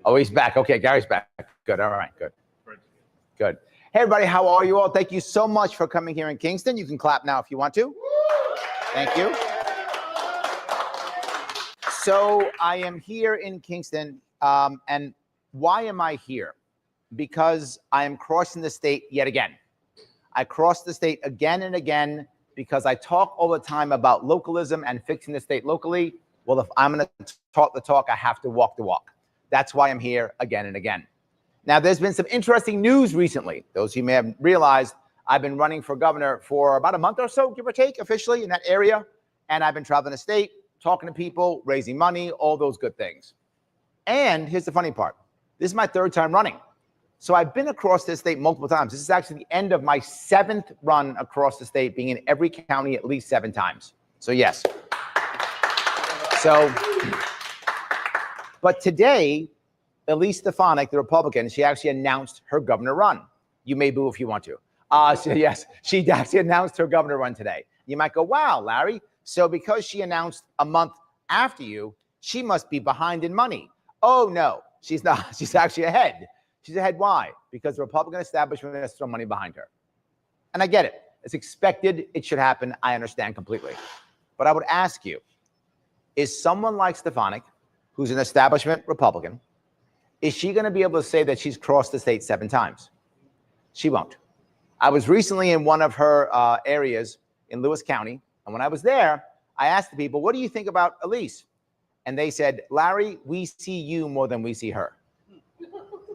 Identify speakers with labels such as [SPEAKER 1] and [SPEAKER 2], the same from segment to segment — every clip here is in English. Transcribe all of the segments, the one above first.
[SPEAKER 1] Oh, he's back. Okay, Gary's back. Good. All right, good. Good. Hey, everybody, how are you all? Thank you so much for coming here in Kingston. You can clap now if you want to. Thank you. So I am here in Kingston, and why am I here? Because I am crossing the state yet again. I cross the state again and again because I talk all the time about localism and fixing the state locally. Well, if I'm going to talk the talk, I have to walk the walk. That's why I'm here again and again. Now, there's been some interesting news recently. Those of you may have realized I've been running for governor for about a month or so, give or take, officially in that area. And I've been traveling the state, talking to people, raising money, all those good things. And here's the funny part. This is my third time running. So I've been across this state multiple times. This is actually the end of my 7th run across the state, being in every county at least 7 times. So yes. So, but today, Elise Stefanik, the Republican, she actually announced her governor run. You may boo if you want to. So yes, she actually announced her governor run today. You might go, wow, Larry. So because she announced a month after you, she must be behind in money. Oh, no, she's not. She's actually ahead. She's ahead. Why? Because the Republican establishment has thrown money behind her. And I get it. It's expected. It should happen. I understand completely. But I would ask you, is someone like Stefanik, who's an establishment Republican, is she going to be able to say that she's crossed the state 7 times? She won't. I was recently in one of her areas in Lewis County. And when I was there, I asked the people, what do you think about Elise? And they said, Larry, we see you more than we see her.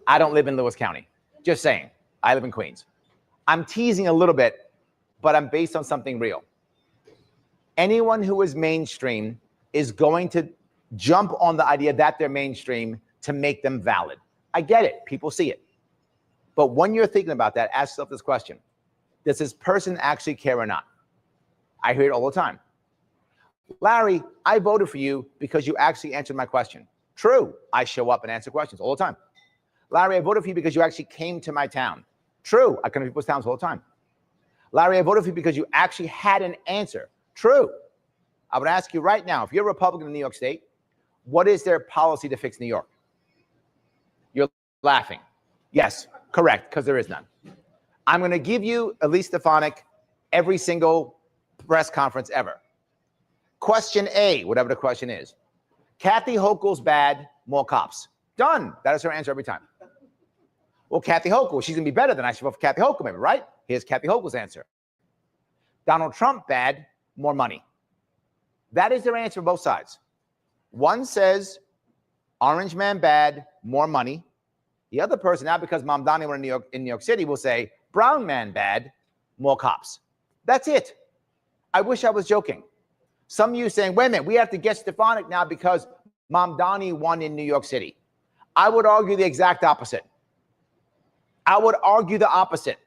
[SPEAKER 1] I don't live in Lewis County. Just saying. I live in Queens. I'm teasing a little bit, but I'm based on something real. Anyone who is mainstream is going to jump on the idea that they're mainstream to make them valid. I get it. People see it. But when you're thinking about that, ask yourself this question. Does this person actually care or not? I hear it all the time. Larry, I voted for you because you actually answered my question. True. I show up and answer questions all the time. Larry, I voted for you because you actually came to my town. True. I come to people's towns all the time. Larry, I voted for you because you actually had an answer. True. I would ask you right now, if you're a Republican in New York State, what is their policy to fix New York? You're laughing. Yes, correct, because there is none. I'm going to give you Elise Stefanik every single press conference ever. Question A, whatever the question is. Kathy Hochul's bad, more cops. Done. That is her answer every time. Well, Kathy Hochul, she's going to be better than I should vote for Kathy Hochul, maybe, right? Here's Kathy Hochul's answer. Donald Trump bad, more money. That is their answer on both sides. One says, Orange man bad, more money. The other person, now because Mamdani were in New York City, will say, Brown man bad, more cops. That's it. I wish I was joking. Some of you saying, wait a minute, we have to get Stefanik now because Mamdani won in New York City. I would argue the exact opposite. I would argue the opposite.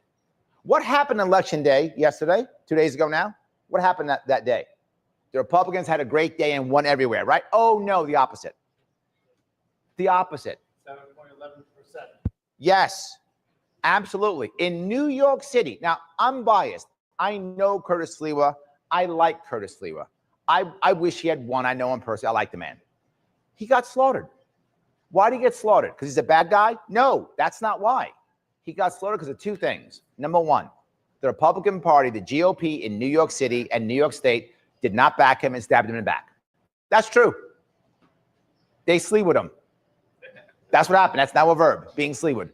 [SPEAKER 1] What happened on Election Day yesterday, 2 days ago now? What happened that day? The Republicans had a great day and won everywhere, right? Oh, no, the opposite. The opposite.
[SPEAKER 2] 7.11%.
[SPEAKER 1] Yes, absolutely. In New York City, now I'm biased. I know Curtis Sliwa. I like Curtis Sliwa. I wish he had won. I know him personally. I like the man. He got slaughtered. Why did he get slaughtered? Because he's a bad guy? No, that's not why. He got slaughtered because of 2 things. Number one, the Republican Party, the GOP in New York City and New York State did not back him and stabbed him in the back. That's true. They sleewed him. That's what happened. That's now a verb, being sleewed.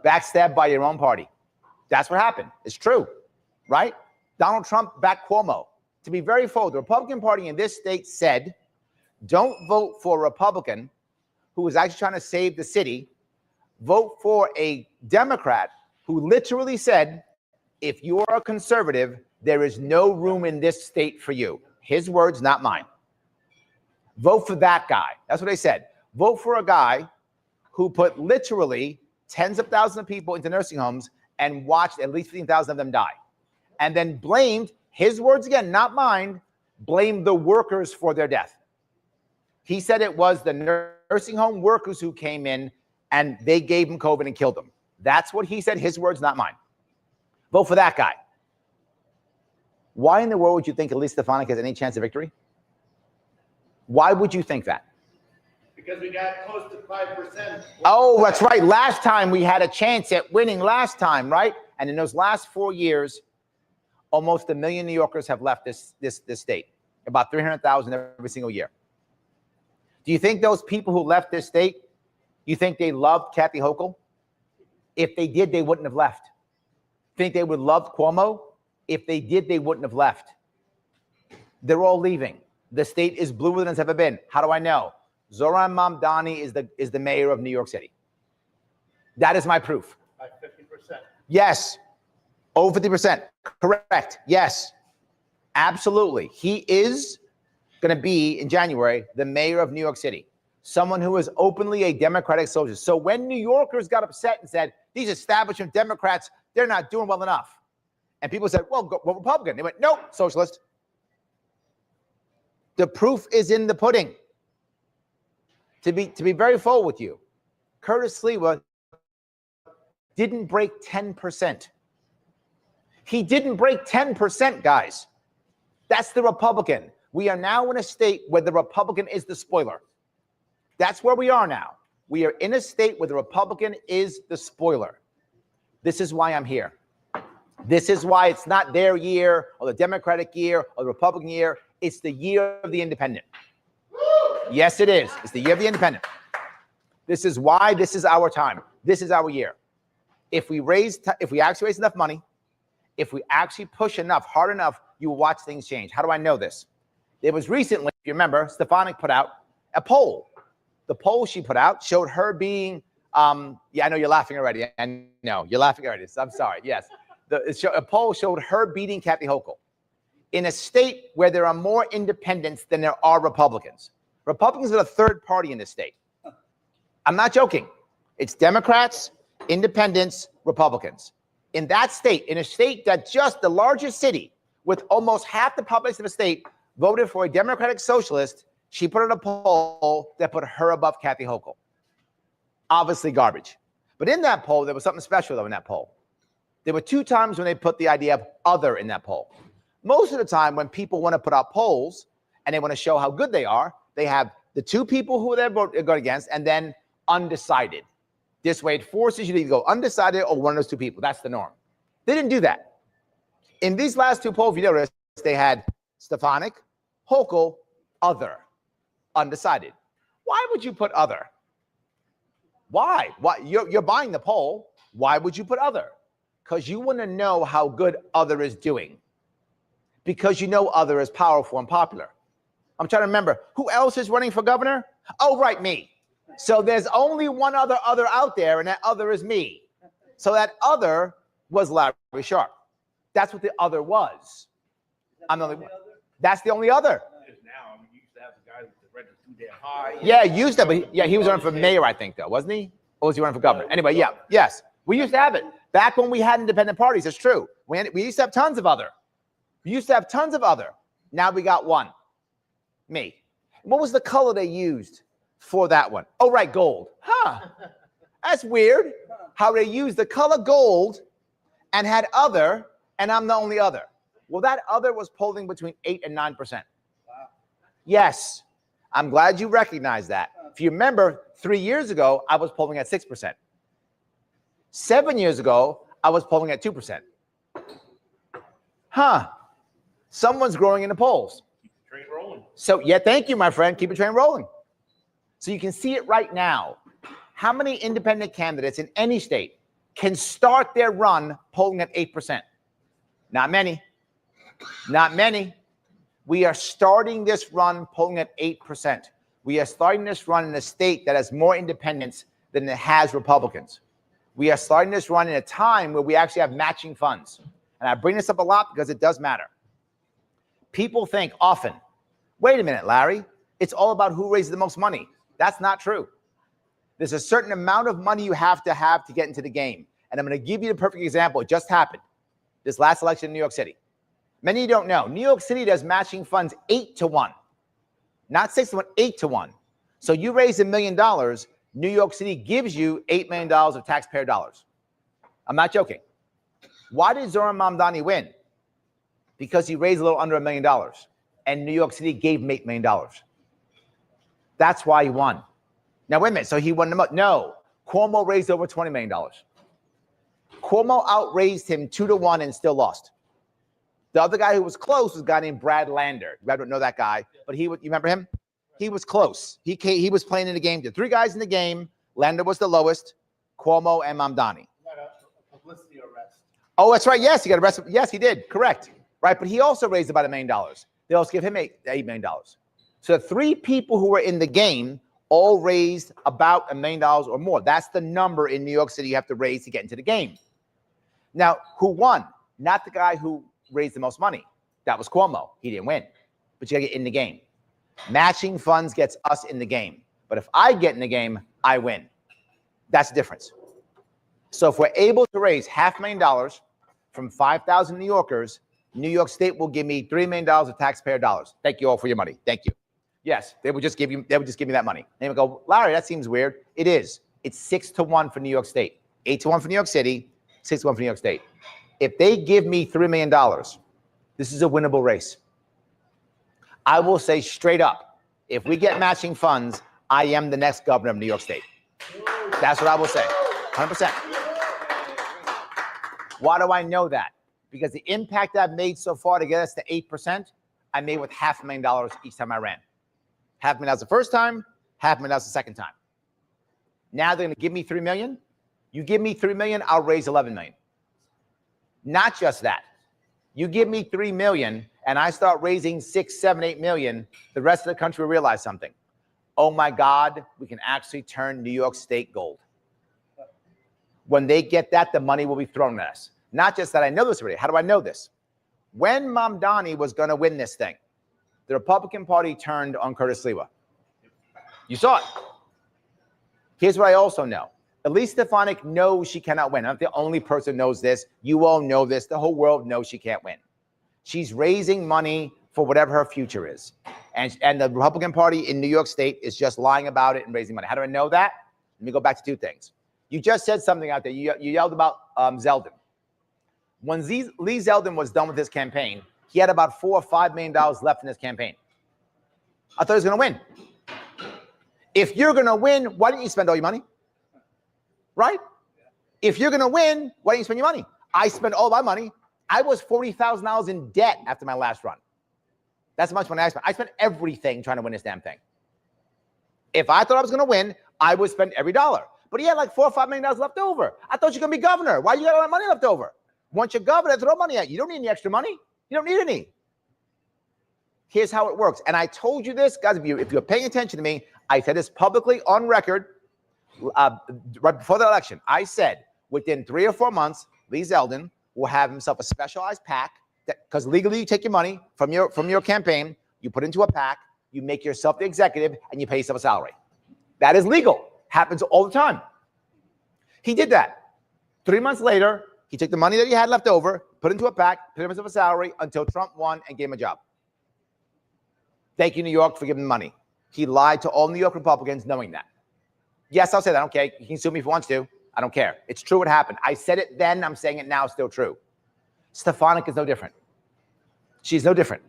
[SPEAKER 1] Backstabbed by your own party. That's what happened. It's true, right? Donald Trump backed Cuomo. To be very full, the Republican Party in this state said, don't vote for a Republican who was actually trying to save the city. Vote for a Democrat who literally said, if you're a conservative, there is no room in this state for you. His words, not mine. Vote for that guy. That's what they said. Vote for a guy who put literally tens of thousands of people into nursing homes and watched at least 15,000 of them die. And then blamed, his words again, not mine, blamed the workers for their death. He said it was the nursing home workers who came in and they gave him COVID and killed him. That's what he said, his words, not mine. Vote for that guy. Why in the world would you think Elise Stefanik has any chance of victory? Why would you think that?
[SPEAKER 2] Because we got close to 5%.
[SPEAKER 1] Oh, that's right. Last time we had a chance at winning last time, right? And in those last 4 years, almost 1 million New Yorkers have left this state, about 300,000 every single year. Do you think those people who left this state, you think they loved Kathy Hochul? If they did, they wouldn't have left. Think they would love Cuomo? If they did, they wouldn't have left. They're all leaving. The state is bluer than it's ever been. How do I know? Zohran Mamdani is the mayor of New York City. That is my proof.
[SPEAKER 2] By 50%.
[SPEAKER 1] Yes. Over 50%. Correct. Yes. Absolutely. He is going to be, in January, the mayor of New York City. Someone who is openly a Democratic socialist. So when New Yorkers got upset and said, these establishment Democrats, they're not doing well enough. And people said, well, go Republican. They went, nope, socialist. The proof is in the pudding. To be very full with you, Curtis Sliwa didn't break 10%. He didn't break 10%, guys. That's the Republican. We are now in a state where the Republican is the spoiler. That's where we are now. We are in a state where the Republican is the spoiler. This is why I'm here. This is why it's not their year or the Democratic year or the Republican year. It's the year of the independent. Yes, it is. It's the year of the independent. This is why this is our time. This is our year. If we actually raise enough money, if we actually push enough, hard enough, you will watch things change. How do I know this? It was recently, if you remember, Stefanik put out a poll. The poll she put out showed her being, yeah, I know you're laughing already. I know you're laughing already. So I'm sorry. Yes. A poll showed her beating Kathy Hochul in a state where there are more independents than there are Republicans. Republicans are the third party in this state. I'm not joking. It's Democrats, independents, Republicans. In that state, in a state that just the largest city with almost half the population of the state voted for a Democratic socialist, she put out a poll that put her above Kathy Hochul. Obviously garbage. But in that poll, there was something special though in that poll. There were 2 times when they put the idea of other in that poll. Most of the time when people want to put out polls and they want to show how good they are, they have the 2 people who they're going against and then undecided. This way, it forces you to either go undecided or one of those 2 people. That's the norm. They didn't do that. In these last 2 polls, if you notice, they had Stefanik, Hochul, other, undecided. Why would you put other? Why? Why? You're buying the poll. Why would you put other? Because you want to know how good other is doing. Because you know other is powerful and popular. I'm trying to remember, who else is running for governor? Oh, right, me. So there's only one other out there, and that other is me. So that other was Larry Sharpe. That's what the other was. I'm the only one. That's the only other.
[SPEAKER 2] Now, I mean, you used to have the guy with the rent too damn high.
[SPEAKER 1] Yeah, used to, but he was running for mayor, I think, though, wasn't he? Or was he running for governor? Anyway, yeah, yes. We used to have it. Back when we had independent parties, it's true. We used to have tons of other. We used to have tons of other. Now we got one. Me. What was the color they used for that one? Oh, right, gold. Huh. That's weird how they used the color gold and had other, and I'm the only other. Well, that other was polling between 8 and 9%. Wow. Yes. I'm glad you recognize that. If you remember, 3 years ago, I was polling at 6%. 7 years ago, I was polling at 2%. Huh. Someone's growing in the polls.
[SPEAKER 2] Keep the train rolling.
[SPEAKER 1] So, yeah, thank you, my friend. Keep the train rolling. So you can see it right now. How many independent candidates in any state can start their run polling at 8%? Not many. Not many. We are starting this run polling at 8%. We are starting this run in a state that has more independents than it has Republicans. We are starting this run in a time where we actually have matching funds. And I bring this up a lot because it does matter. People think often, wait a minute, Larry, it's all about who raises the most money. That's not true. There's a certain amount of money you have to get into the game. And I'm going to give you the perfect example. It just happened. This last election in New York City. Many of you don't know. New York City does matching funds 8 to 1. Not 6 to 1, 8 to 1. So you raise $1 million, New York City gives you $8 million of taxpayer dollars. I'm not joking. Why did Zohran Mamdani win? Because he raised a little under $1 million. And New York City gave him $8 million. That's why he won. Now, wait a minute. So he won the most. No, Cuomo raised over $20 million. Cuomo outraised him 2-1 and still lost. The other guy who was close was a guy named Brad Lander. You don't know that guy, but you remember him? He was close. He was playing in the game. There were 3 guys in the game. Lander was the lowest. Cuomo and Mamdani.
[SPEAKER 2] He got a publicity arrest.
[SPEAKER 1] Oh, that's right. Yes, he got arrested. Yes, he did. Correct. Right, but he also raised about $1 million. They also give him $8 million. So 3 people who were in the game all raised about $1 million or more. That's the number in New York City you have to raise to get into the game. Now, who won? Not the guy who raised the most money. That was Cuomo. He didn't win. But you got to get in the game. Matching funds gets us in the game. But if I get in the game, I win. That's the difference. So if we're able to raise $500,000 from 5,000 New Yorkers, New York State will give me $3 million of taxpayer dollars. Thank you all for your money. Thank you. Yes, they would just give me that money. And they would go, Larry, that seems weird. It is. It's 6-1 for New York State, 8-1 for New York City, 6-1 for New York State. If they give me $3 million, this is a winnable race. I will say straight up, if we get matching funds, I am the next governor of New York State. That's what I will say, 100%. Why do I know that? Because the impact I've made so far to get us to 8%, I made with $500,000 each time I ran. $500,000 the first time, $500,000 the second time. Now they're going to give me $3 million. You give me $3 million, I'll raise $11 million. Not just that. You give me $3 million and I start raising $6, $7, $8 million, the rest of the country will realize something. Oh my God, we can actually turn New York State gold. When they get that, the money will be thrown at us. Not just that I know this already. How do I know this? When Mamdani was going to win this thing, the Republican Party turned on Curtis Sliwa. You saw it. Here's what I also know. Elise Stefanik knows she cannot win. I'm not the only person who knows this. You all know this. The whole world knows she can't win. She's raising money for whatever her future is. And the Republican Party in New York State is just lying about it and raising money. How do I know that? Let me go back to 2 things. You just said something out there. You yelled about Zeldin. When Lee Zeldin was done with his campaign, he had about $4 or $5 million left in his campaign. I thought he was going to win. If you're going to win, why didn't you spend all your money? Right? If you're going to win, why didn't you spend your money? I spent all my money. I was $40,000 in debt after my last run. That's how much money I spent. I spent everything trying to win this damn thing. If I thought I was going to win, I would spend every dollar. But he had like $4 or $5 million left over. I thought you were going to be governor. Why you got all that money left over? Once you're governor, throw money at you. You don't need any extra money. You don't need any. Here's how it works. And I told you this, guys, if you're paying attention to me, I said this publicly on record right before the election. I said within 3 or 4 months, Lee Zeldin will have himself a specialized PAC because legally you take your money from your campaign, you put into a PAC, you make yourself the executive, and you pay yourself a salary. That is legal. Happens all the time. He did that. 3 months later, he took the money that he had left over, put into a PAC, paid himself a salary until Trump won and gave him a job. Thank you, New York, for giving him money. He lied to all New York Republicans knowing that. Yes, I'll say that. I don't care. He can sue me if he wants to. I don't care. It's true what happened. I said it then. I'm saying it now. Still true. Stefanik is no different. She's no different.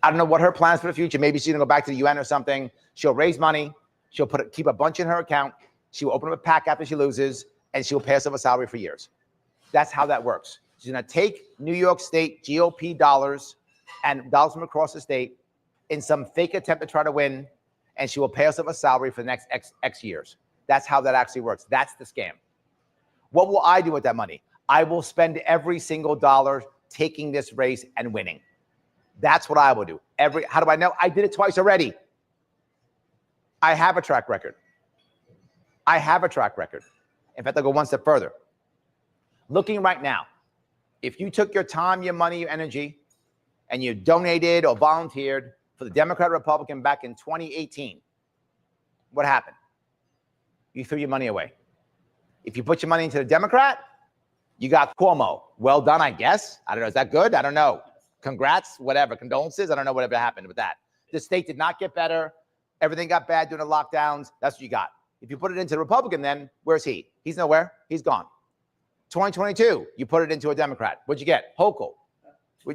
[SPEAKER 1] I don't know what her plans for the future. Maybe she's going to go back to the UN or something. She'll raise money. She'll keep a bunch in her account. She will open up a PAC after she loses, and she will pay herself a salary for years. That's how that works. She's going to take New York State GOP dollars and dollars from across the state in some fake attempt to try to win, and she will pay herself a salary for the next X years. That's how that actually works. That's the scam. What will I do with that money? I will spend every single dollar taking this race and winning. That's what I will do. How do I know? I did it twice already. I have a track record. I have a track record. In fact, I'll go one step further. Looking right now, if you took your time, your money, your energy, and you donated or volunteered for the Democrat Republican back in 2018, what happened? You threw your money away. If you put your money into the Democrat, you got Cuomo. Well done, I guess. I don't know. Is that good? I don't know. Congrats, whatever. Condolences. I don't know whatever happened with that. The state did not get better. Everything got bad during the lockdowns. That's what you got. If you put it into the Republican, then where's he? He's nowhere. He's gone. 2022, you put it into a Democrat. What'd you get? Hochul.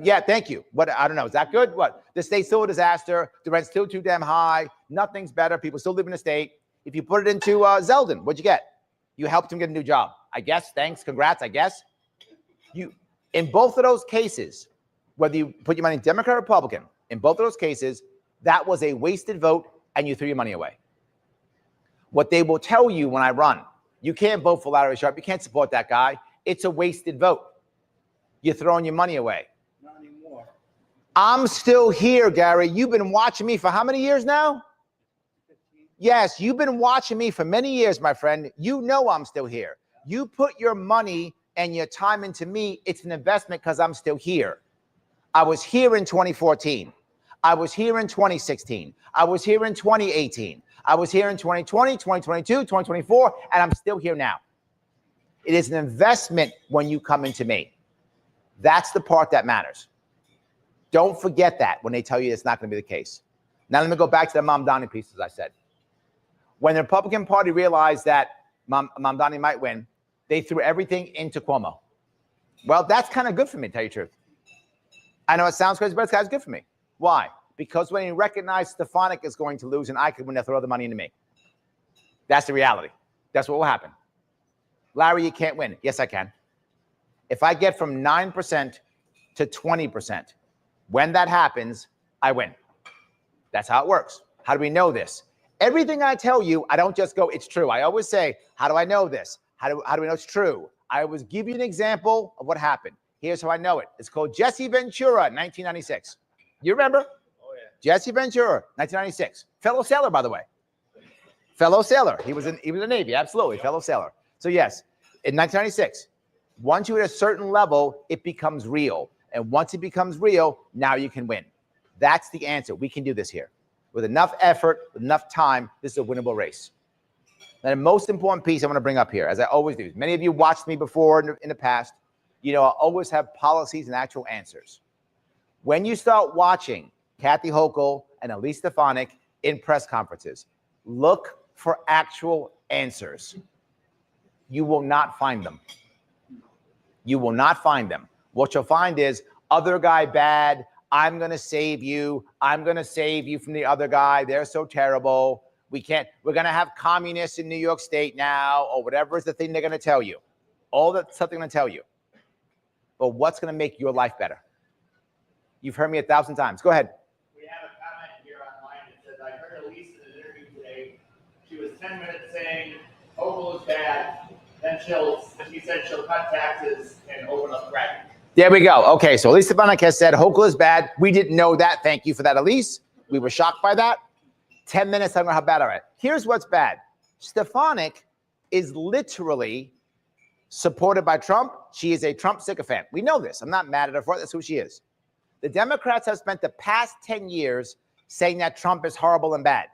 [SPEAKER 1] Yeah, thank you. What? I don't know. Is that good? What? The state's still a disaster. The rent's still too damn high. Nothing's better. People still live in the state. If you put it into Zeldin, what'd you get? You helped him get a new job. I guess. Thanks. Congrats. I guess. In both of those cases, whether you put your money in Democrat or Republican, in both of those cases, that was a wasted vote and you threw your money away. What they will tell you when I run, you can't vote for Larry Sharpe. You can't support that guy. It's a wasted vote. You're throwing your money away.
[SPEAKER 2] Not anymore.
[SPEAKER 1] I'm still here, Gary. You've been watching me for how many years now?
[SPEAKER 2] 15.
[SPEAKER 1] Yes, you've been watching me for many years, my friend. You know I'm still here. You put your money and your time into me. It's an investment because I'm still here. I was here in 2014. I was here in 2016. I was here in 2018. I was here in 2020, 2022, 2024, and I'm still here now. It is an investment when you come into me. That's the part that matters. Don't forget that when they tell you it's not going to be the case. Now, let me go back to the Mamdani piece, as I said. When the Republican Party realized that Mamdani might win, they threw everything into Cuomo. Well, that's kind of good for me, to tell you the truth. I know it sounds crazy, but it's kind of good for me. Why? Because when he recognized Stefanik is going to lose and I could win, they'll throw the money into me. That's the reality. That's what will happen. Larry, you can't win. Yes, I can. If I get from 9% to 20%, when that happens, I win. That's how it works. How do we know this? Everything I tell you, I don't just go, it's true. I always say, how do I know this? How do we know it's true? I always give you an example of what happened. Here's how I know it. It's called Jesse Ventura, 1996. You remember?
[SPEAKER 2] Oh, yeah.
[SPEAKER 1] Jesse Ventura, 1996. Fellow sailor, by the way. Fellow sailor. He was in the Navy, absolutely. Fellow sailor. So yes, in 1996, once you're at a certain level, it becomes real. And once it becomes real, now you can win. That's the answer. We can do this here. With enough effort, with enough time, this is a winnable race. And the most important piece I want to bring up here, as I always do, many of you watched me before in the past, you know, I always have policies and actual answers. When you start watching Kathy Hochul and Elise Stefanik in press conferences, look for actual answers. You will not find them. You will not find them. What you'll find is other guy bad. I'm going to save you. I'm going to save you from the other guy. They're so terrible. We're going to have communists in New York State now, or whatever is the thing they're going to tell you. All that stuff they're going to tell you. But what's going to make your life better? You've heard me 1,000 times. Go ahead.
[SPEAKER 3] We have a comment here online that says, I heard Elise in an interview today. She was 10 minutes saying Hochul is bad. Then she said she'll cut taxes and open up credit.
[SPEAKER 1] There we go. Okay, so Elise Stefanik has said Hochul is bad. We didn't know that. Thank you for that, Elise. We were shocked by that. 10 minutes, I don't know how bad I am. Here's what's bad. Stefanik is literally supported by Trump. She is a Trump sycophant. We know this. I'm not mad at her for it. That's who she is. The Democrats have spent the past 10 years saying that Trump is horrible and bad.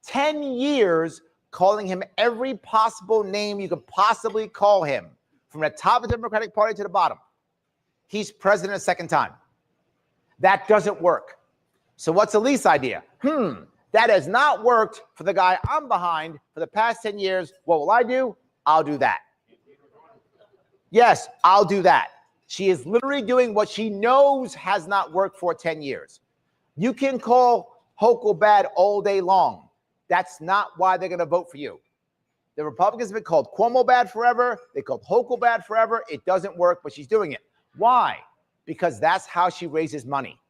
[SPEAKER 1] 10 years calling him every possible name you could possibly call him, from the top of the Democratic Party to the bottom. He's president a second time. That doesn't work. So what's Elise's idea? That has not worked for the guy I'm behind for the past 10 years. What will I do? I'll do that. Yes, I'll do that. She is literally doing what she knows has not worked for 10 years. You can call Hochul bad all day long. That's not why they're going to vote for you. The Republicans have been called Cuomo bad forever. They called Hochul bad forever. It doesn't work, but she's doing it. Why? Because that's how she raises money.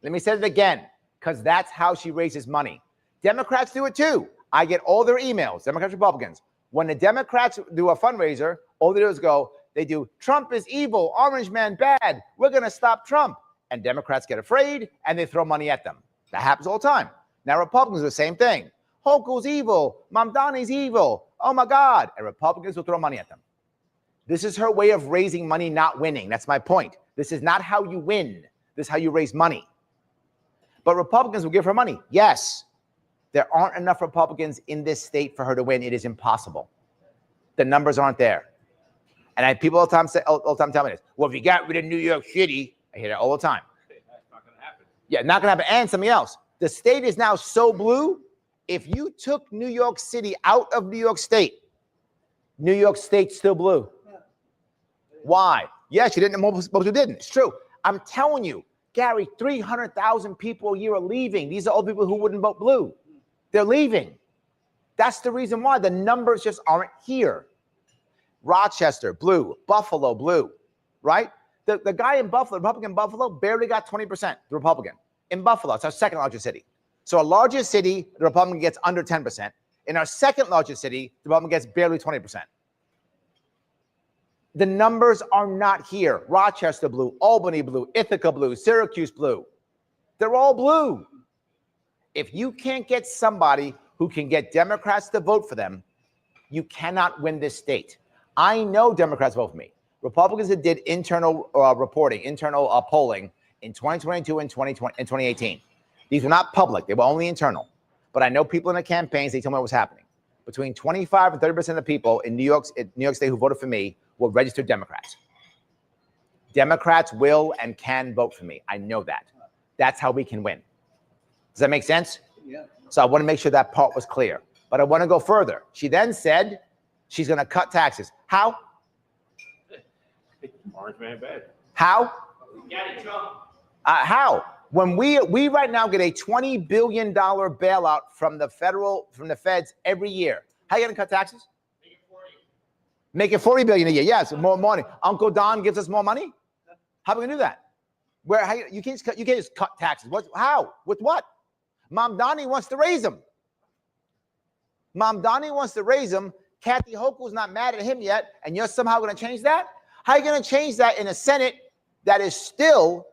[SPEAKER 1] Let me say it again, because that's how she raises money. Democrats do it too. I get all their emails, Democrats, Republicans. When the Democrats do a fundraiser, all they do is they do, Trump is evil, orange man bad, we're going to stop Trump. And Democrats get afraid and they throw money at them. That happens all the time. Now Republicans do the same thing. Hochul's evil, Mamdani's evil, oh my God. And Republicans will throw money at them. This is her way of raising money, not winning. That's my point. This is not how you win. This is how you raise money. But Republicans will give her money. Yes, there aren't enough Republicans in this state for her to win. It is impossible. The numbers aren't there. And people all the time tell me this. Well, if you got rid of New York City, I hear that all the time.
[SPEAKER 2] That's not going to happen.
[SPEAKER 1] Yeah, not going to happen. And something else. The state is now so blue. If you took New York City out of New York State's still blue. Why? Yes, you didn't. Most people didn't. It's true. I'm telling you, Gary, 300,000 people a year are leaving. These are all people who wouldn't vote blue. They're leaving. That's the reason why the numbers just aren't here. Rochester, blue. Buffalo, blue, right? The guy in Buffalo, the Republican in Buffalo, barely got 20%, the Republican. In Buffalo, it's our second largest city. So our largest city, the Republican gets under 10%. In our second largest city, the Republican gets barely 20%. The numbers are not here. Rochester blue, Albany blue, Ithaca blue, Syracuse blue. They're all blue. If you can't get somebody who can get Democrats to vote for them, you cannot win this state. I know Democrats vote for me. Republicans that did internal reporting, internal polling in 2022 and 2020 and 2018. These were not public. They were only internal. But I know people in the campaigns, they told me what was happening. Between 25 and 30% of the people in New York State who voted for me were registered Democrats. Democrats will and can vote for me. I know that. That's how we can win. Does that make sense?
[SPEAKER 4] Yeah.
[SPEAKER 1] So I want to make sure that part was clear. But I want to go further. She then said she's going to cut taxes. How?
[SPEAKER 2] Orange man bad.
[SPEAKER 1] How?
[SPEAKER 3] Got it, Trump.
[SPEAKER 1] How? When we right now get a $20 billion bailout from the feds every year. How are you going to cut taxes? Make it 40 billion a year. Yes, more money. Uncle Don gives us more money. How are we gonna do that? You can't just cut taxes. How? With what? Mom Donnie wants to raise them. Kathy Hochul's not mad at him yet, and you're somehow gonna change that? How are you gonna change that in a Senate that is still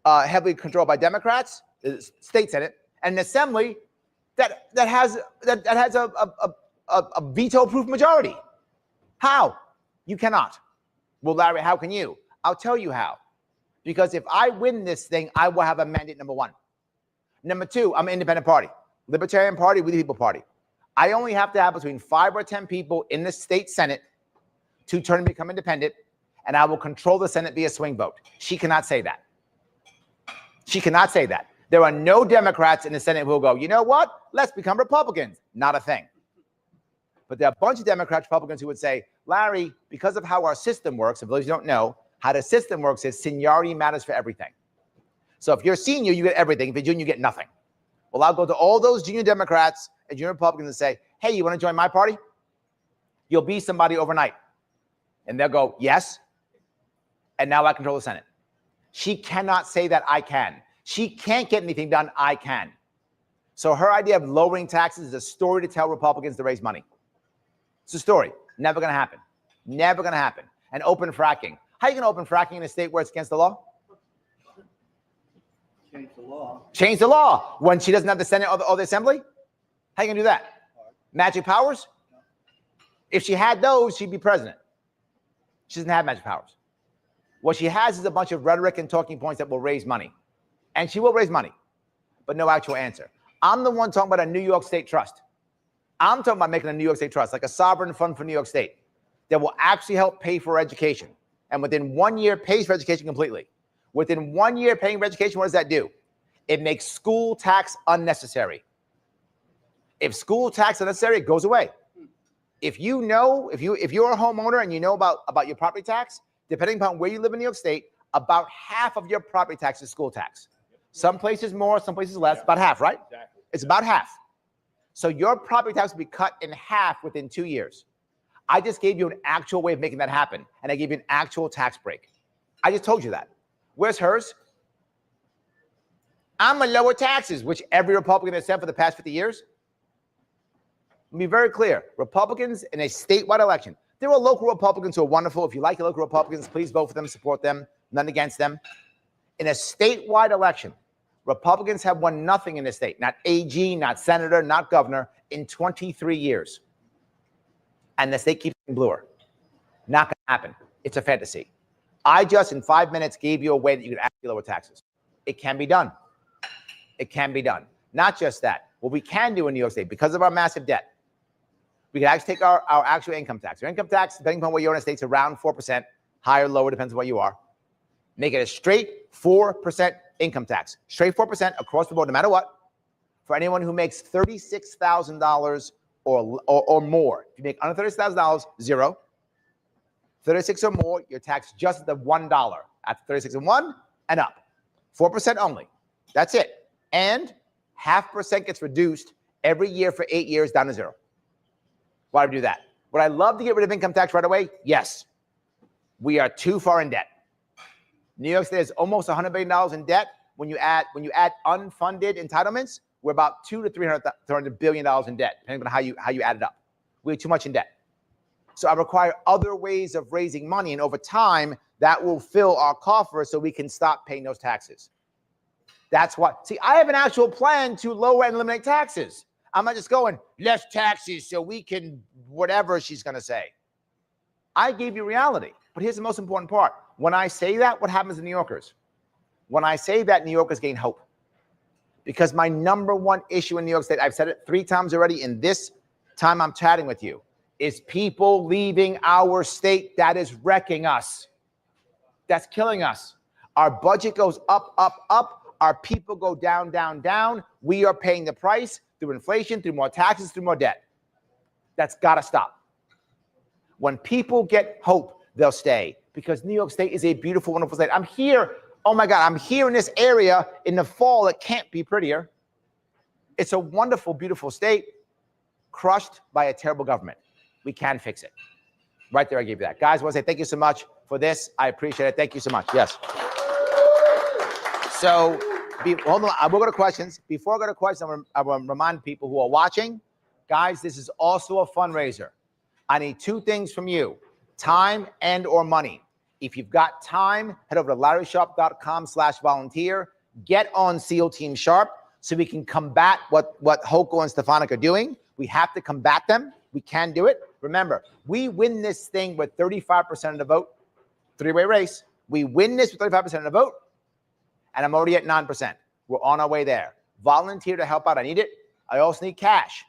[SPEAKER 1] heavily controlled by Democrats, the state Senate, and an Assembly that has a veto-proof majority? How? You cannot. Well, Larry, how can you? I'll tell you how. Because if I win this thing, I will have a mandate, number one. Number two, I'm an independent party. Libertarian Party, We the People Party. I only have to have between 5 or 10 people in the state Senate to turn and become independent, and I will control the Senate via swing vote. She cannot say that. She cannot say that. There are no Democrats in the Senate who will go, you know what? Let's become Republicans. Not a thing. But there are a bunch of Democrats, Republicans who would say, Larry, because of how our system works, if those you don't know, how the system works is seniority matters for everything. So if you're senior, you get everything. If you're junior, you get nothing. Well, I'll go to all those junior Democrats and junior Republicans and say, hey, you want to join my party? You'll be somebody overnight. And they'll go, yes. And now I control the Senate. She cannot say that I can. She can't get anything done, I can. So her idea of lowering taxes is a story to tell Republicans to raise money. It's a story. Never going to happen. Never going to happen. And open fracking. How are you going to open fracking in a state where it's against the law?
[SPEAKER 4] Change the law.
[SPEAKER 1] Change the law when she doesn't have the Senate or the Assembly? How are you going to do that? Magic powers? If she had those, she'd be president. She doesn't have magic powers. What she has is a bunch of rhetoric and talking points that will raise money. And she will raise money, but no actual answer. I'm the one talking about a New York State trust. I'm talking about making a New York State trust, like a sovereign fund for New York State, that will actually help pay for education. And within 1 year, pays for education completely. Within 1 year paying for education, what does that do? It makes school tax unnecessary. If school tax is unnecessary, it goes away. If you're a homeowner and you know about your property tax, depending upon where you live in New York State, about half of your property tax is school tax. Some places more, some places less, about half, right?
[SPEAKER 2] Exactly.
[SPEAKER 1] It's about half. So your property tax will be cut in half within 2 years. I just gave you an actual way of making that happen, and I gave you an actual tax break. I just told you that. Where's hers? I'm going to lower taxes, which every Republican has said for the past 50 years. Let me be very clear. Republicans in a statewide election, there are local Republicans who are wonderful. If you like your local Republicans, please vote for them, support them, none against them. In a statewide election, Republicans have won nothing in the state, not AG, not senator, not governor, in 23 years. And the state keeps getting bluer. Not going to happen. It's a fantasy. I just, in 5 minutes, gave you a way that you could actually lower taxes. It can be done. It can be done. Not just that. What we can do in New York State, because of our massive debt, we can actually take our actual income tax. Our income tax, depending upon where you are in the state, is around 4%. Higher, lower, depends on where you are. Make it a straight 4% income tax. Straight 4% across the board, no matter what, for anyone who makes $36,000 or more. If you make under $36,000, zero. 36 or more, you're taxed just at the $1. After 36 and 1 and up. 4% only. That's it. And 0.5% gets reduced every year for 8 years down to zero. Why would we do that? Would I love to get rid of income tax right away? Yes. We are too far in debt. New York State is almost $100 billion in debt. When you add unfunded entitlements, we're about $200 to $300 billion in debt, depending on how you add it up. We're too much in debt. So I require other ways of raising money, and over time, that will fill our coffers so we can stop paying those taxes. That's why. See, I have an actual plan to lower and eliminate taxes. I'm not just going, less taxes so we can whatever she's going to say. I gave you reality. But here's the most important part. When I say that, what happens to New Yorkers? When I say that, New Yorkers gain hope. Because my number one issue in New York State, I've said it 3 times already in this time I'm chatting with you, is people leaving our state. That is wrecking us. That's killing us. Our budget goes up, up, up. Our people go down, down, down. We are paying the price through inflation, through more taxes, through more debt. That's got to stop. When people get hope, they'll stay, because New York State is a beautiful, wonderful state. I'm here. Oh my God, I'm here in this area in the fall. It can't be prettier. It's a wonderful, beautiful state crushed by a terrible government. We can fix it. Right there, I gave you that. Guys, I want to say thank you so much for this. I appreciate it. Thank you so much. Yes. So, hold on. We'll go to questions. Before I go to questions, I want to remind people who are watching, guys, this is also a fundraiser. I need 2 things from you: time and or money. If you've got time, head over to LarrySharpe.com/volunteer. Get on SEAL Team Sharpe so we can combat what Hochul and Stefanik are doing. We have to combat them. We can do it. Remember, we win this thing with 35% of the vote. 3-way race. We win this with 35% of the vote, and I'm already at 9%. We're on our way there. Volunteer to help out. I need it. I also need cash.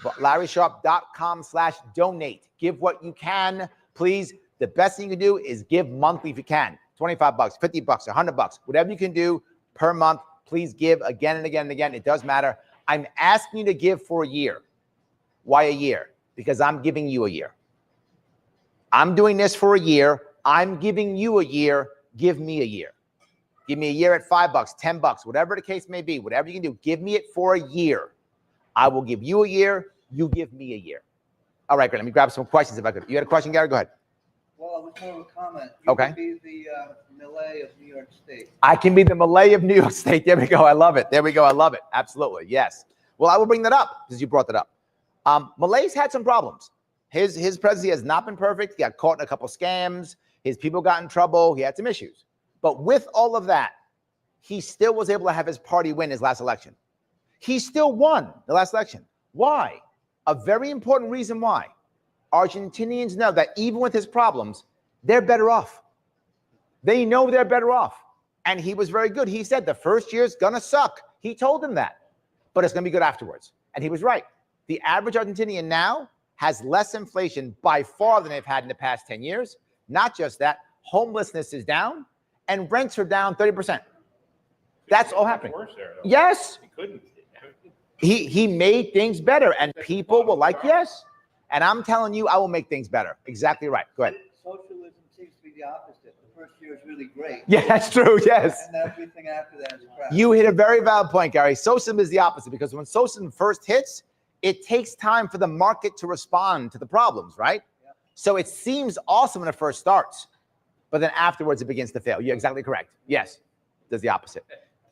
[SPEAKER 1] LarrySharpe.com/donate. Give what you can, please. The best thing you can do is give monthly if you can. $25, $50, $100, whatever you can do per month. Please give again and again and again. It does matter. I'm asking you to give for a year. Why a year? Because I'm giving you a year. I'm doing this for a year. I'm giving you a year. Give me a year. Give me a year at $5, $10, whatever the case may be. Whatever you can do, give me it for a year. I will give you a year. You give me a year. All right, great. Let me grab some questions if I could. You had a question, Gary? Go ahead.
[SPEAKER 4] Well, it was more of a comment.
[SPEAKER 1] Okay.
[SPEAKER 4] You could be the Malay of New York State.
[SPEAKER 1] I can be the Malay of New York State. There we go. I love it. There we go. I love it. Absolutely. Yes. Well, I will bring that up because you brought that up. Malay's had some problems. His presidency has not been perfect. He got caught in a couple scams. His people got in trouble. He had some issues. But with all of that, he still was able to have his party win his last election. He still won the last election. Why? A very important reason why. Argentinians know that even with his problems, they're better off. They know they're better off. And he was very good. He said the first year's gonna suck. He told them that, but it's gonna be good afterwards. And he was right. The average Argentinian now has less inflation by far than they've had in the past 10 years. Not just that, homelessness is down and rents are down 30%. That's all happening.
[SPEAKER 2] Worse there, though.
[SPEAKER 1] Yes.
[SPEAKER 2] He couldn't.
[SPEAKER 1] He made things better, and people were like, yes. And I'm telling you, I will make things better. Exactly right. Go ahead.
[SPEAKER 4] Socialism seems to be the opposite. The first year is really great.
[SPEAKER 1] Yeah, that's true. Yes.
[SPEAKER 4] And everything after that is crap.
[SPEAKER 1] You hit a very valid point, Gary. Socialism is the opposite, because when socialism first hits, it takes time for the market to respond to the problems, right?
[SPEAKER 4] Yeah.
[SPEAKER 1] So it seems awesome when it first starts, but then afterwards it begins to fail. You're exactly correct. Yes, does the opposite.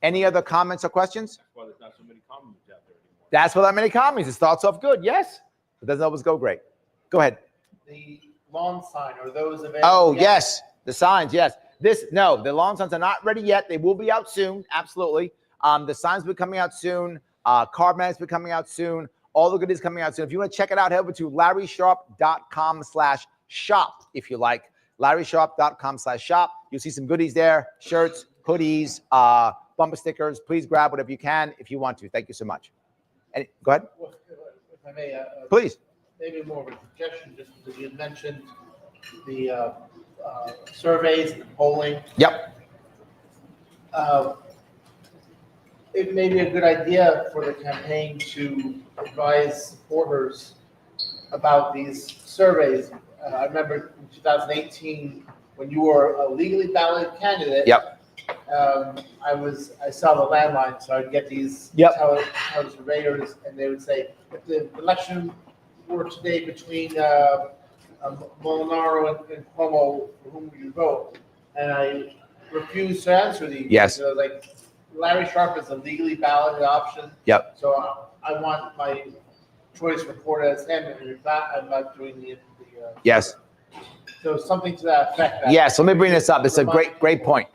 [SPEAKER 1] Any other comments or questions?
[SPEAKER 2] That's why there's not so many communists out there anymore.
[SPEAKER 1] That's why that many commies. It starts off good, yes. It doesn't always go great. Go ahead.
[SPEAKER 3] The lawn sign, or those available?
[SPEAKER 1] Oh,
[SPEAKER 3] yet?
[SPEAKER 1] yes. The signs, yes. No, the lawn signs are not ready yet. They will be out soon. Absolutely. The signs will be coming out soon. Card magnets will be coming out soon. All the goodies coming out soon. If you want to check it out, head over to LarrySharpe.com/shop if you like. LarrySharpe.com/shop. You'll see some goodies there. Shirts, hoodies, bumper stickers. Please grab whatever you can if you want to. Thank you so much. And go ahead.
[SPEAKER 3] Well, if I may,
[SPEAKER 1] Please.
[SPEAKER 3] maybe more of a suggestion, just because you mentioned the surveys and the polling.
[SPEAKER 1] Yep.
[SPEAKER 3] It may be a good idea for the campaign to advise supporters about these surveys. I remember in 2018, when you were a legally balloted candidate.
[SPEAKER 1] Yep.
[SPEAKER 3] I saw the landline, so I'd get these
[SPEAKER 1] Yep.
[SPEAKER 3] surveyors, and they would say, if the election
[SPEAKER 2] for today between Molinaro and Cuomo, for whom would you vote? And I refuse to answer these.
[SPEAKER 1] Yes.
[SPEAKER 2] Like Larry Sharpe is a legally balloted option.
[SPEAKER 1] Yep.
[SPEAKER 2] So I want my choice recorded as him, and if not, I'm not doing the
[SPEAKER 1] Yes.
[SPEAKER 2] So something to that effect.
[SPEAKER 1] Yes. Let me bring this up. It's a great point.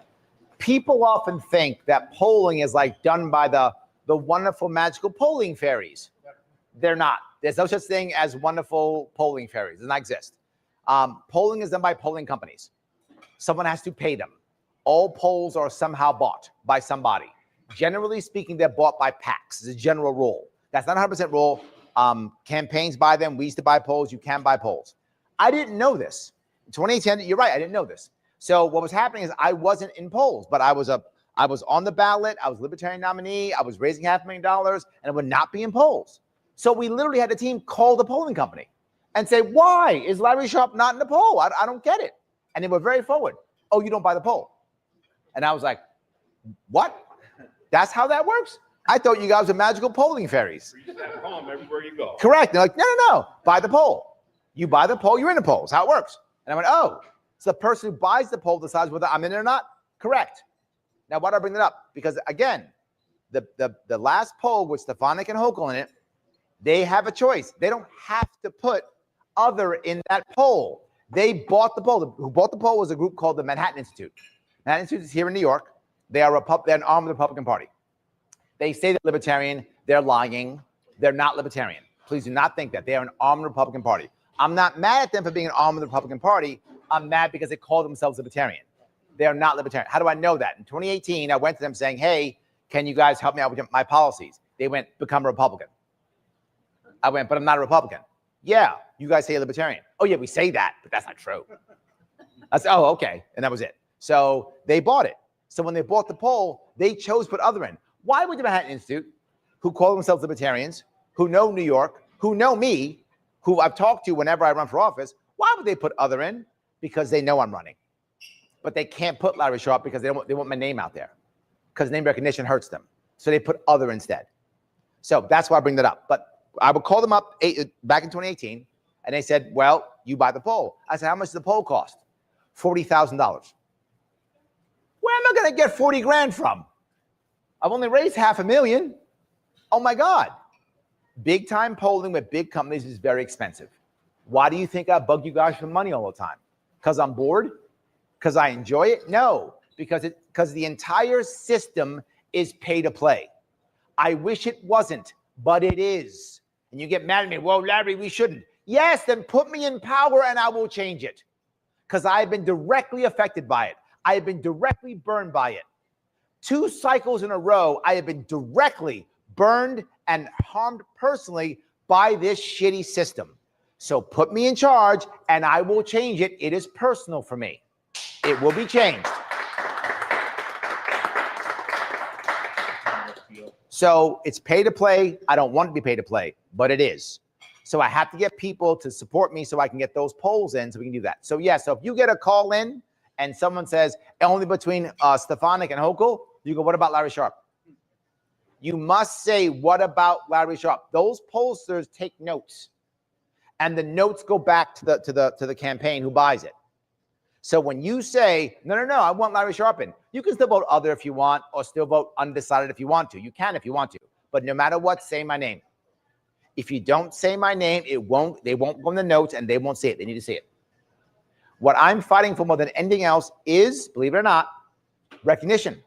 [SPEAKER 1] People often think that polling is like done by the wonderful magical polling fairies. They're not. There's no such thing as wonderful polling fairies. It does not exist. Polling is done by polling companies. Someone has to pay them. All polls are somehow bought by somebody. Generally speaking, they're bought by PACs. It's a general rule. That's not 100% rule. Campaigns buy them. We used to buy polls. You can buy polls. I didn't know this. In 2010, you're right, I didn't know this. So what was happening is I wasn't in polls, but I was on the ballot. I was a Libertarian nominee. I was raising $500,000, and I would not be in polls. So we literally had the team call the polling company and say, why is Larry Sharpe not in the poll? I don't get it. And they were very forward. Oh, you don't buy the poll. And I was like, what? That's how that works? I thought you guys were magical polling fairies.
[SPEAKER 2] You just have to call them everywhere you go.
[SPEAKER 1] Correct. They're like, no. Buy the poll. You buy the poll, you're in the poll. That's how it works. And I went, oh, so the person who buys the poll decides whether I'm in it or not? Correct. Now, why do I bring that up? Because, again, the last poll with Stefanik and Hochul in it, they have a choice. They don't have to put other in that poll. They bought the poll. Who bought the poll was a group called the Manhattan Institute. Manhattan Institute is here in New York. They're an arm of the Republican Party. They say they're libertarian. They're lying. They're not libertarian. Please do not think that. They are an arm of the Republican Party. I'm not mad at them for being an arm of the Republican Party. I'm mad because they call themselves libertarian. They are not libertarian. How do I know that? In 2018, I went to them saying, hey, can you guys help me out with my policies? They went, become a Republican. I went, but I'm not a Republican. Yeah, you guys say you're libertarian. Oh, yeah, we say that, but that's not true. I said, oh, okay. And that was it. So they bought it. So when they bought the poll, they chose to put other in. Why would the Manhattan Institute, who call themselves libertarians, who know New York, who know me, who I've talked to whenever I run for office, why would they put other in? Because they know I'm running. But they can't put Larry Sharpe because they want my name out there. Because name recognition hurts them. So they put other instead. So that's why I bring that up. But I would call them up back in 2018, and they said, well, you buy the poll. I said, how much does the poll cost? $40,000. Where am I going to get 40 grand from? I've only raised $500,000. Oh my God. Big time polling with big companies is very expensive. Why do you think I bug you guys for money all the time? Because I'm bored? Because I enjoy it? No, because the entire system is pay to play. I wish it wasn't, but it is. And you get mad at me, well, Larry, we shouldn't. Yes, then put me in power and I will change it. Because I've been directly affected by it. I have been directly burned by it. 2 cycles in a row, I have been directly burned and harmed personally by this shitty system. So put me in charge and I will change it. It is personal for me. It will be changed. So it's pay to play. I don't want to be pay to play, but it is. So I have to get people to support me so I can get those polls in so we can do that. So yeah, so if you get a call in and someone says only between Stefanik and Hochul, you go, what about Larry Sharpe? You must say, what about Larry Sharpe? Those pollsters take notes. And the notes go back to the campaign who buys it. So when you say, no, I want Larry Sharpe in, you can still vote other if you want, or still vote undecided if you want to. You can if you want to. But no matter what, say my name. If you don't say my name, they won't go in the notes and they won't see it. They need to see it. What I'm fighting for more than anything else is, believe it or not, recognition.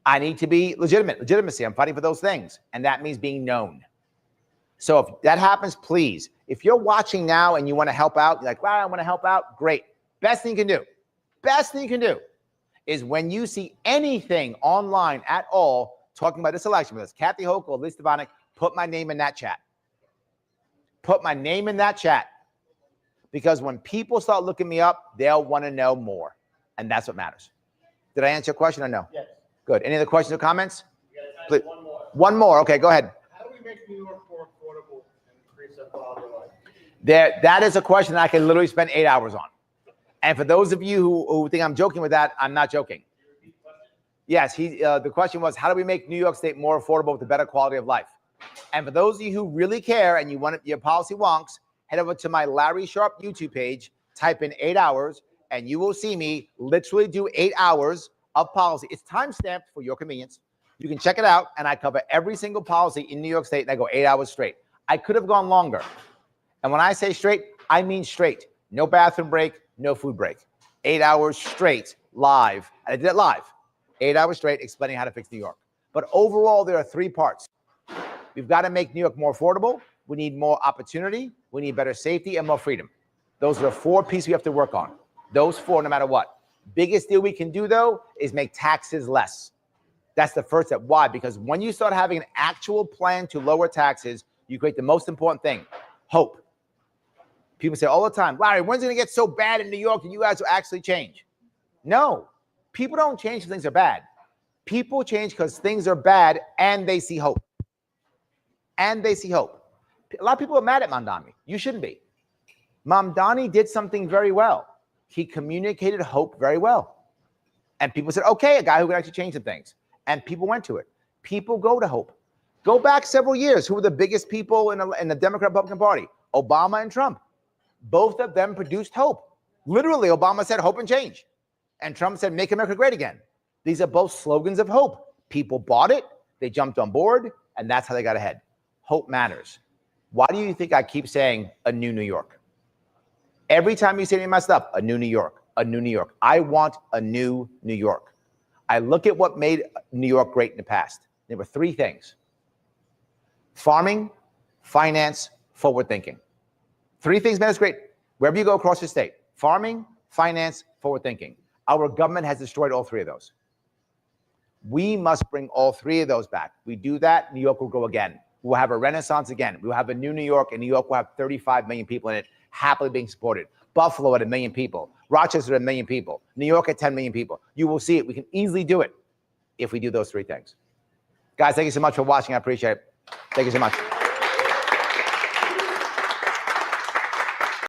[SPEAKER 1] I need to be legitimacy. I'm fighting for those things. And that means being known. So if that happens, please, if you're watching now and you want to help out, you're like, wow, I want to help out. Great. Best thing you can do is when you see anything online at all talking about this election, whether it's Kathy Hochul or Liz Stefanik, put my name in that chat. Put my name in that chat. Because when people start looking me up, they'll want to know more. And that's what matters. Did I answer your question or no?
[SPEAKER 3] Yes.
[SPEAKER 1] Good. Any other questions or comments?
[SPEAKER 3] Please. One more.
[SPEAKER 1] One more. Okay, go ahead.
[SPEAKER 2] How do we make New York more affordable and increase that quality of life?
[SPEAKER 1] That is a question I can literally spend 8 hours on. And for those of you who think I'm joking with that, I'm not joking. Yes, the question was, how do we make New York State more affordable with a better quality of life? And for those of you who really care and you want your policy wonks, head over to my Larry Sharpe YouTube page, type in 8 hours, and you will see me literally do 8 hours of policy. It's time-stamped for your convenience. You can check it out, and I cover every single policy in New York State, and I go 8 hours straight. I could have gone longer. And when I say straight, I mean straight. No bathroom break, no food break. 8 hours straight, live. And I did it live. 8 hours straight explaining how to fix New York. But overall, there are 3 parts. We've got to make New York more affordable. We need more opportunity. We need better safety and more freedom. Those are the 4 pieces we have to work on. Those 4, no matter what. Biggest deal we can do, though, is make taxes less. That's the first step. Why? Because when you start having an actual plan to lower taxes, you create the most important thing, hope. People say all the time, Larry, when's it going to get so bad in New York that you guys will actually change? No, people don't change because things are bad. People change because things are bad and they see hope. And they see hope. A lot of people are mad at Mamdani. You shouldn't be. Mamdani did something very well. He communicated hope very well. And people said, okay, a guy who can actually change some things. And people went to it. People go to hope. Go back several years. Who were the biggest people in the Democrat-Republican Party? Obama and Trump. Both of them produced hope. Literally, Obama said hope and change. And Trump said make America great again. These are both slogans of hope. People bought it. They jumped on board. And that's how they got ahead. Hope matters. Why do you think I keep saying a new New York? Every time you say any of my stuff, a new New York, a new New York. I want a new New York. I look at what made New York great in the past. There were 3 things. Farming, finance, forward thinking. 3 things made us great. Wherever you go across the state. Farming, finance, forward thinking. Our government has destroyed all 3 of those. We must bring all 3 of those back. We do that, New York will go again. We'll have a renaissance again. We'll have a new New York, and New York will have 35 million people in it, happily being supported. Buffalo at 1 million people. Rochester at 1 million people. New York at 10 million people. You will see it. We can easily do it if we do those 3 things. Guys, thank you so much for watching. I appreciate it. Thank you so much.